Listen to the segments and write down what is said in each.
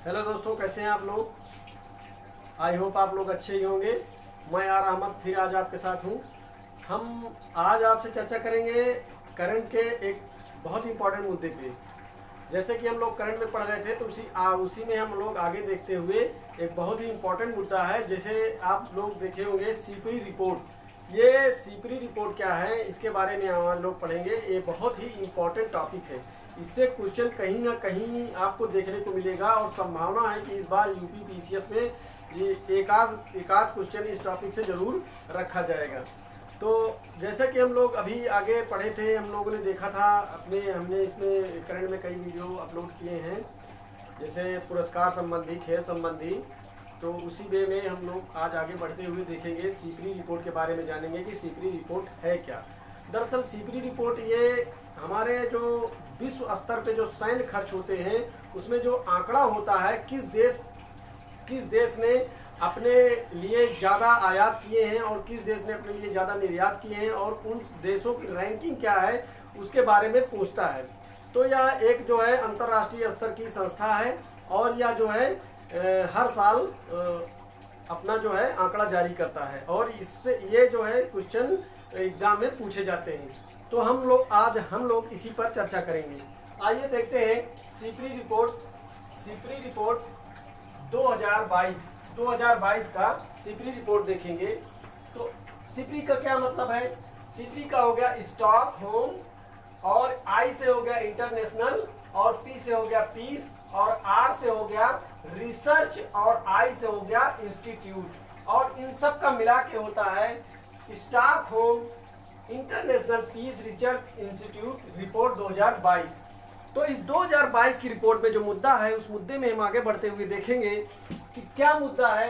Hello दोस्तों, कैसे हैं आप लोग। आई होप आप लोग अच्छे ही होंगे। मैं यार अहमद फिर आज आपके साथ हूँ। हम आज आपसे चर्चा करेंगे करंट के एक बहुत ही इम्पोर्टेंट मुद्दे पे। जैसे कि हम लोग करंट में पढ़ रहे थे तो उसी में हम लोग आगे देखते हुए एक बहुत ही इम्पोर्टेंट मुद्दा है। जैसे आप लोग देखे होंगे सीपरी रिपोर्ट। ये सीपरी रिपोर्ट क्या है, इसके बारे में हम लोग पढ़ेंगे। ये बहुत ही इम्पोर्टेंट टॉपिक है। इससे क्वेश्चन कहीं ना कहीं आपको देखने को मिलेगा और संभावना है कि इस बार यूपी पीसीएस में ये एकाध क्वेश्चन इस टॉपिक से जरूर रखा जाएगा। तो जैसे कि हम लोग अभी आगे पढ़े थे, हम लोगों ने देखा था हमने इसमें करंट में कई वीडियो अपलोड किए हैं, जैसे पुरस्कार संबंधी, खेल संबंधी। तो उसी वे में हम लोग आज आगे बढ़ते हुए देखेंगे, सीपरी रिपोर्ट के बारे में जानेंगे कि सीपरी रिपोर्ट है क्या। दरअसल सीपरी रिपोर्ट ये हमारे जो विश्व स्तर पे जो सैन्य खर्च होते हैं उसमें जो आंकड़ा होता है, किस देश ने अपने लिए ज़्यादा आयात किए हैं और किस देश ने अपने लिए ज़्यादा निर्यात किए हैं और उन देशों की रैंकिंग क्या है उसके बारे में पूछता है। तो यह एक जो है अंतर्राष्ट्रीय स्तर की संस्था है और यह जो है हर साल अपना जो है आंकड़ा जारी करता है और इससे ये जो है क्वेश्चन एग्जाम में पूछे जाते हैं। तो आज हम लोग इसी पर चर्चा करेंगे। आइए देखते हैं सीपरी रिपोर्ट 2022 का सीपरी रिपोर्ट देखेंगे। तो सीपरी का क्या मतलब है। सीपरी का हो गया स्टॉकहोम, और आई से हो गया इंटरनेशनल, और पी से हो गया पीस, और आर से हो गया रिसर्च, और आई से हो गया इंस्टीट्यूट। और इन सब का मिला के होता है Stockholm International Peace Research Institute report 2022। तो इस 2022 की रिपोर्ट में जो मुद्दा है उस मुद्दे में हम आगे बढ़ते हुए देखेंगे कि क्या मुद्दा है।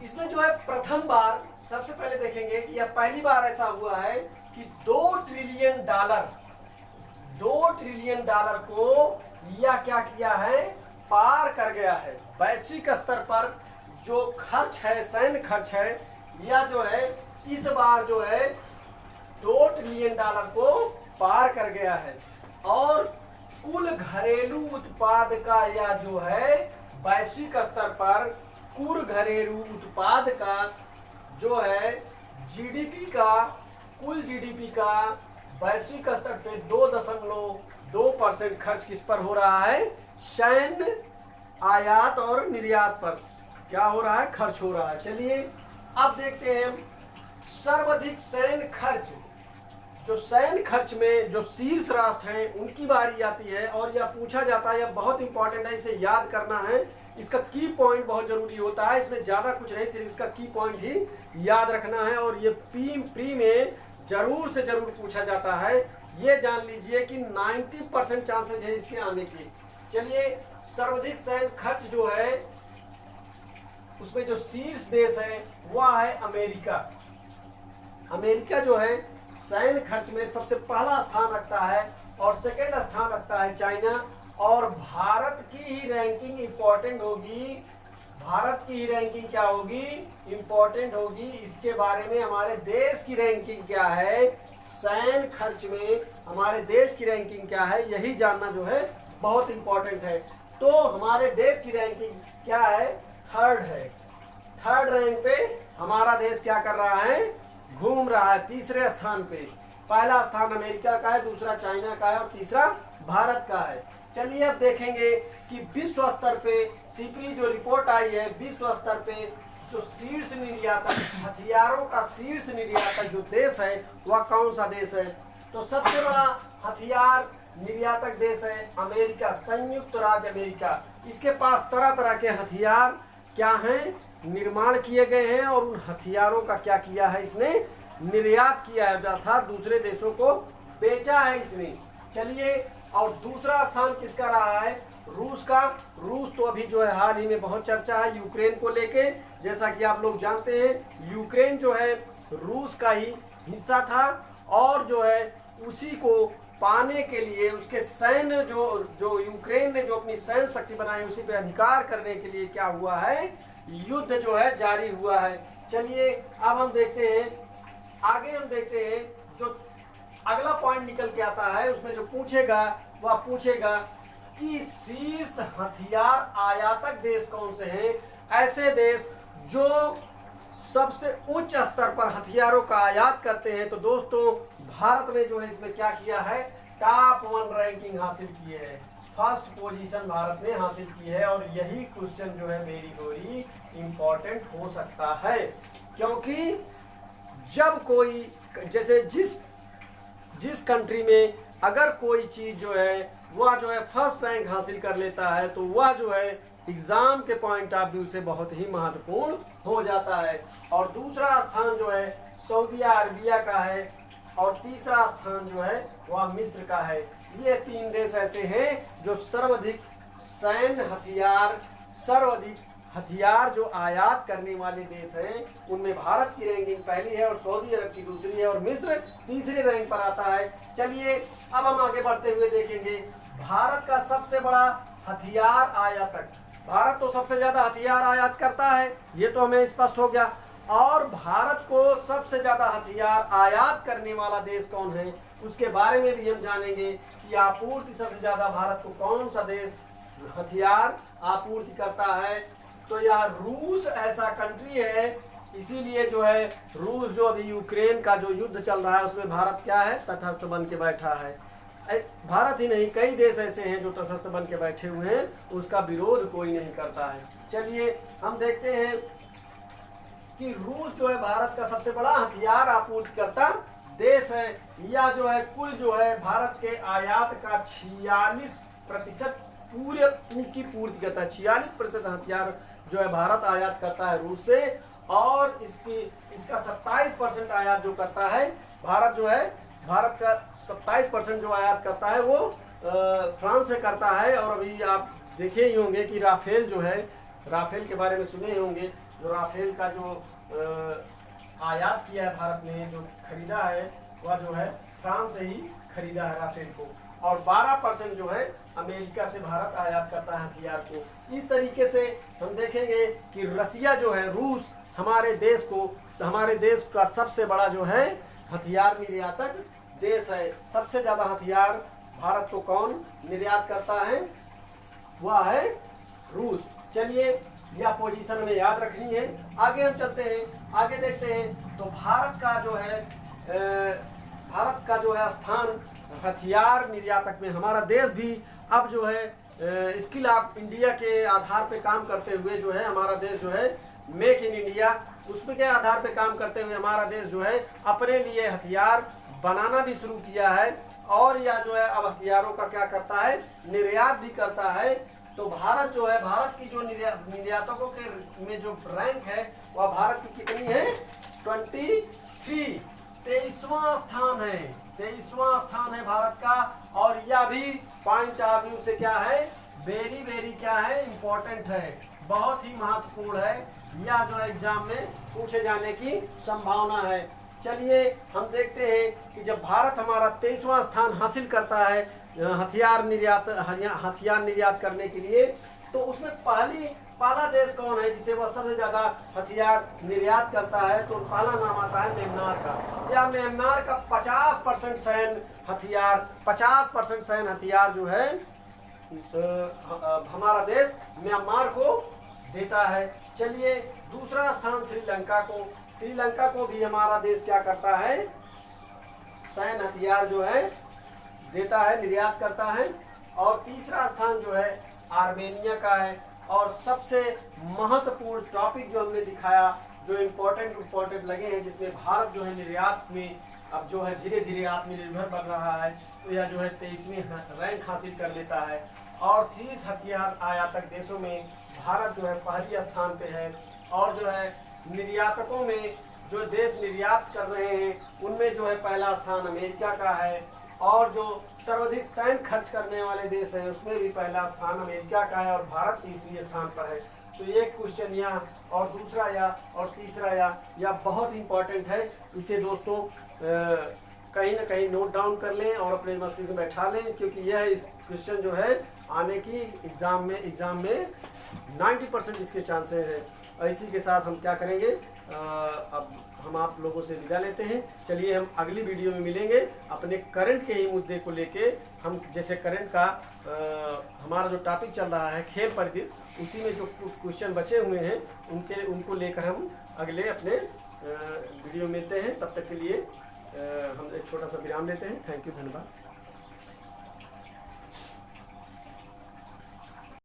इसमें जो है प्रथम बार सबसे पहले देखेंगे कि यह पहली बार ऐसा हुआ है कि 2 ट्रिलियन डॉलर को यह क्या किया है, पार कर गया है। वैश्विक स्तर पर जो खर्च है, सैन्य खर्च है, यह जो है इस बार जो है 2 ट्रिलियन डॉलर को पार कर गया है। और कुल घरेलू उत्पाद का यह जो है वैश्विक स्तर पर कुल घरेलू उत्पाद का जो है कुल जीडीपी का वैश्विक स्तर पे 2.2% खर्च किस पर हो रहा है, सैन्य आयात और निर्यात पर क्या हो रहा है, खर्च हो रहा है। चलिए अब देखते हैं सर्वाधिक सैन्य खर्च। जो सैन्य खर्च में जो शीर्ष राष्ट्र हैं उनकी बारी आती है और यह पूछा जाता है। यह बहुत इंपॉर्टेंट है, इसे याद करना है। इसका की पॉइंट बहुत जरूरी होता है। इसमें ज़्यादा कुछ नहीं, सिर्फ इसका की पॉइंट ही याद रखना है और ये प्री में जरूर से जरूर पूछा जाता है। ये जान लीजिए कि 90% चांसेज है इसके आने के। चलिए सर्वाधिक सैन्य खर्च जो है उसमें जो शीर्ष देश है वह है अमेरिका। अमेरिका जो है सैन्य खर्च में सबसे पहला स्थान रखता है और सेकंड स्थान रखता है चाइना। और भारत की ही रैंकिंग इंपॉर्टेंट होगी। भारत की ही रैंकिंग क्या होगी, इंपॉर्टेंट होगी। इसके बारे में हमारे देश की रैंकिंग क्या है, सैन्य खर्च में हमारे देश की रैंकिंग क्या है, यही जानना जो है बहुत इंपॉर्टेंट है। तो हमारे देश की रैंकिंग क्या है, थर्ड है। थर्ड रैंक पे हमारा देश क्या कर रहा है, घूम रहा है। तीसरे स्थान पे, पहला स्थान अमेरिका का है, दूसरा चाइना का है और तीसरा भारत का है। चलिए अब देखेंगे कि विश्व स्तर पे सीपरी जो रिपोर्ट आई है, विश्व स्तर पे जो शीर्ष निर्यातक, हथियारों का शीर्ष निर्यातक जो देश है वह कौन सा देश है। तो सबसे बड़ा हथियार निर्यातक देश है अमेरिका, संयुक्त राज्य अमेरिका। इसके पास तरह तरह के हथियार क्या हैं, निर्माण किए गए हैं और उन हथियारों का क्या किया है, इसने निर्यात किया है, अर्थात दूसरे देशों को बेचा है इसने। चलिए, और दूसरा स्थान किसका रहा है, रूस का। रूस तो अभी जो है हाल ही में बहुत चर्चा है यूक्रेन को लेके। जैसा कि आप लोग जानते हैं यूक्रेन जो है रूस का ही हिस्सा था और जो है उसी को पाने के लिए उसके सैन्य जो यूक्रेन ने जो अपनी सैन्य शक्ति बनाई उसी पे अधिकार करने के लिए क्या हुआ है, युद्ध जो है जारी हुआ है। चलिए अब हम देखते हैं, आगे हम देखते हैं जो अगला पॉइंट निकल के आता है। उसमें जो पूछेगा वह पूछेगा कि शीर्ष हथियार आयातक देश कौन से हैं, ऐसे देश जो सबसे उच्च स्तर पर हथियारों का आयात करते हैं। तो दोस्तों भारत ने जो है इसमें क्या किया है, टॉप 1 रैंकिंग हासिल की है, फर्स्ट पोजीशन भारत ने हासिल की है। और यही क्वेश्चन जो है वेरी इंपॉर्टेंट हो सकता है, क्योंकि जब कोई जैसे जिस कंट्री में अगर कोई चीज जो है वह जो है फर्स्ट रैंक हासिल कर लेता है तो वह जो है एग्जाम के पॉइंट ऑफ व्यू से बहुत ही महत्वपूर्ण हो जाता है। और दूसरा स्थान जो है सऊदी अरबिया का है और तीसरा स्थान जो है वह मिस्र का है। ये 3 देश ऐसे हैं जो सर्वाधिक सैन्य हथियार जो आयात करने वाले देश हैं, उनमें भारत की रैंकिंग पहली है और सऊदी अरब की दूसरी है और मिस्र तीसरे रैंक पर आता है। चलिए अब हम आगे बढ़ते हुए देखेंगे भारत का सबसे बड़ा हथियार आयातक। भारत तो सबसे ज्यादा हथियार आयात करता है, ये तो हमें स्पष्ट हो गया। और भारत को सबसे ज्यादा हथियार आयात करने वाला देश कौन है, उसके बारे में भी हम जानेंगे कि आपूर्ति सबसे ज्यादा भारत को कौन सा देश हथियार आपूर्ति करता है। तो यह रूस ऐसा कंट्री है, इसीलिए जो है रूस जो अभी यूक्रेन का जो युद्ध चल रहा है उसमें भारत क्या है, तटस्थ बन के बैठा है। भारत ही नहीं, कई देश ऐसे हैं जो तटस्थ बन के बैठे हुए हैं, उसका विरोध कोई नहीं करता है। चलिए हम देखते हैं कि रूस जो है भारत का सबसे बड़ा हथियार आपूर्तिकर्ता देश है। या जो है कुल जो है भारत के आयात का 46% की पूर्ति करता है। 46% हथियार जो है भारत आयात करता है रूस से, और इसका 27% आयात जो करता है भारत जो है, भारत का 27% जो आयात करता है वो फ्रांस से करता है। और अभी आप देखे ही होंगे कि राफेल जो है, राफेल के बारे में सुने ही होंगे, जो राफेल का जो आयात किया है भारत ने, जो खरीदा है वह जो है फ्रांस से ही खरीदा है राफेल को। और 12% जो है अमेरिका से भारत आयात करता है हथियार को। इस तरीके से हम देखेंगे कि रसिया जो है, रूस हमारे देश का सबसे बड़ा जो है हथियार निर्यातक देश है। सबसे ज्यादा हथियार भारत को कौन निर्यात करता है, वह है रूस। चलिए यह पोजीशन हमें याद रखनी है। आगे हम चलते हैं, आगे देखते हैं। तो भारत का जो है स्थान हथियार निर्यातक में, हमारा देश भी अब जो है स्किल ऑफ इंडिया के आधार पे काम करते हुए जो है हमारा देश जो है मेक इन इंडिया, उसके के आधार पे काम करते हुए हमारा देश जो है अपने लिए हथियार बनाना भी शुरू किया है। और यह जो है अब हथियारों का क्या करता है, निर्यात भी करता है। तो भारत जो है, भारत की जो निर्यातकों के में जो रैंक है वह भारत की कितनी है, 23वां स्थान है। 23वां स्थान है भारत का। और यह भी पॉइंट ऑफ व्यू से क्या है, वेरी क्या है, इंपॉर्टेंट है, बहुत ही महत्वपूर्ण है। यह जो एग्जाम में पूछे जाने की संभावना है। चलिए हम देखते हैं कि जब भारत हमारा 23वां स्थान हासिल करता है हथियार निर्यात करने के लिए, तो उसमें पहला देश कौन है जिसे वह सबसे ज्यादा हथियार निर्यात करता है। तो पहला नाम आता है म्यांमार का। या म्यांमार का 50% सैन्य हथियार जो है हमारा देश म्यांमार को देता है। चलिए दूसरा स्थान श्रीलंका को भी हमारा देश क्या करता है, सैन्य हथियार जो है देता है, निर्यात करता है। और तीसरा स्थान जो है आर्मेनिया का है। और सबसे महत्वपूर्ण टॉपिक जो हमने दिखाया, जो इम्पोर्टेंट लगे हैं, जिसमें भारत जो है निर्यात में अब जो है धीरे धीरे आत्मनिर्भर बन रहा है, तो यह जो है 23वीं रैंक हासिल कर लेता है। और शीर्ष हथियार आयातक देशों में भारत जो है पहले स्थान पे है। और जो है निर्यातकों में जो देश निर्यात कर रहे हैं उनमें जो है पहला स्थान अमेरिका का है। और जो सर्वाधिक सैन्य खर्च करने वाले देश हैं उसमें भी पहला स्थान अमेरिका का है और भारत तीसरे स्थान पर है। तो एक क्वेश्चन यहाँ और दूसरा और तीसरा या बहुत इंपॉर्टेंट है। इसे दोस्तों कहीं ना कहीं नोट डाउन कर लें और अपने मस्तिष्क में बैठा लें, क्योंकि यह क्वेश्चन जो है आने की एग्जाम में 90% इसके चांसेस हैं। और इसी के साथ हम क्या करेंगे, अब हम आप लोगों से विदा लेते हैं। चलिए हम अगली वीडियो में मिलेंगे अपने करंट के ही मुद्दे को लेके। हम जैसे करंट का हमारा जो टॉपिक चल रहा है खेल परिदृश्य, उसी में जो क्वेश्चन बचे हुए हैं उनको लेकर हम अगले अपने वीडियो मिलते हैं। तब तक के लिए हम एक छोटा सा विराम लेते हैं। थैंक यू, धन्यवाद।